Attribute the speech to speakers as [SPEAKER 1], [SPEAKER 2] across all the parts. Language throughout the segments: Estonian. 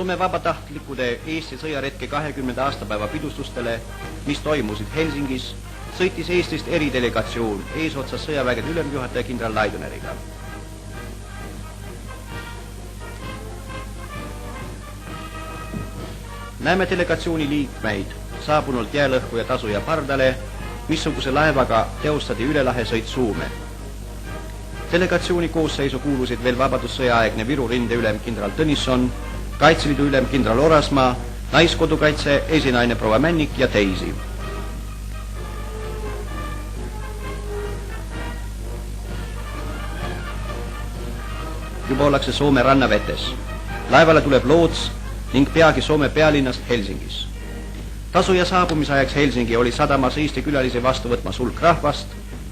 [SPEAKER 1] Soome vabatahtlikkude Eesti sõjaretke 20. aastapäeva pidustustele, mis toimusid Helsingis, sõitis Eestist eridelegatsioon eesotsas sõjavägede ülemjuhataja kindral Laidoneriga. Näeme delegatsiooni liikmeid saabunult jäälõhku ja tasuja pardale, missuguse laevaga teostati ülelahesõit Soome. Delegatsiooni koosseisu kuulusid veel vabadussõjaaegne Viru rinde ülem kindral Tõnisson, Kaitseliidu ülem kindral Orasmaa, Naiskodukaitse esinaine proua Männik ja teisi. Juba ollakse Soome rannavetes. Laevale tuleb loots ning peagi Soome pealinnast Helsingis. Tasuja saabumisajaks Helsingi oli sadamas Eesti külalisi vastu võtmas hulk rahvast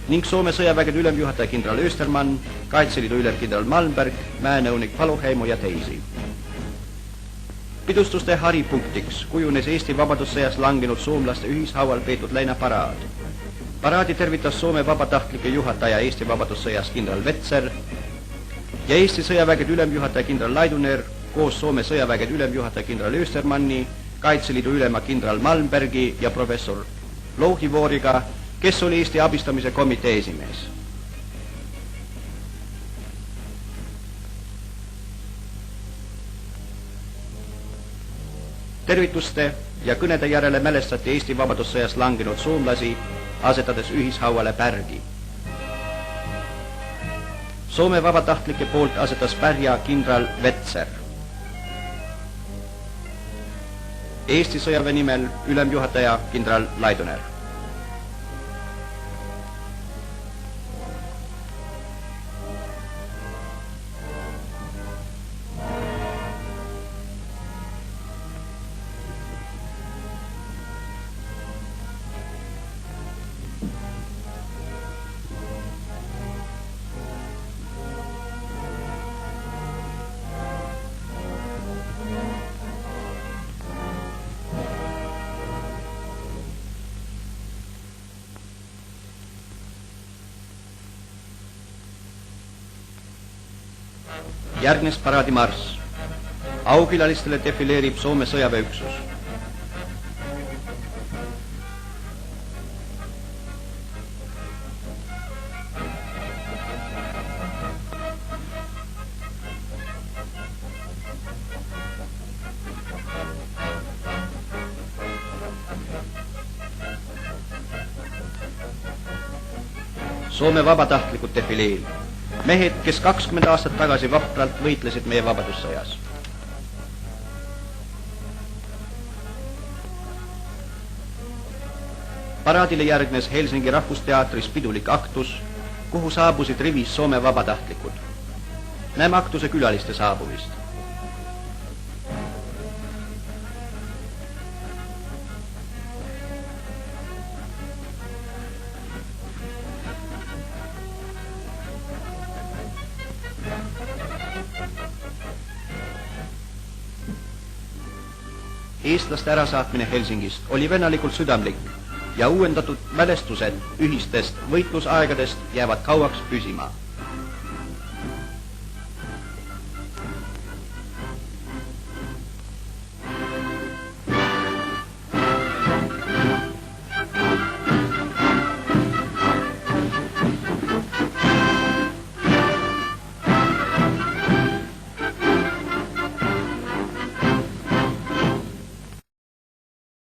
[SPEAKER 1] ning Soome sõjavägede ülemjuhataja kindral Östermann, Kaitseliidu ülem kindral Malmberg, mäenõunik Paloheimo ja teisi. Pidustuste haripunktiks kujunes Eesti vabadussõjas langenud soomlaste ühishaual peetud leinaparaad. Paraadi tervitas Soome vabatahtlike juhataja Eesti vabadussõjas kindral Vetser ja Eesti sõjavägede ülemjuhataja kindral Laidoner koos Soome sõjavägede ülemjuhataja kindral Östermanni, Kaitseliidu ülema kindral Malmbergi ja professor Louhivooriga, kes oli Eesti abistamise komitee esimees. Tervituste ja kõnede järele mälestati Eesti vabadussõjas langenud soomlasi, asetades ühishauale pärgi. Soome vabatahtlike poolt asetas pärja kindral Vetser. Eesti sõjaväe nimel ülemjuhataja kindral Laidoner. Järgnes paraadimarss. Aukülalistele defileerib Soome sõjaväeüksus. Soome vabatahtlikud defileerib. Mehed, kes 20 aastat tagasi vapralt võitlesid meie vabadussõjas. Paraadile järgnes Helsingi Rahvusteatris pidulik aktus, kuhu saabusid rivis Soome vabatahtlikud. Näeme aktuse külaliste saabumist. Eestlaste ärasaatmine Helsingist oli vennalikult südamlik ja uuendatud mälestused ühistest võitlusaegadest jäävad kauaks püsima.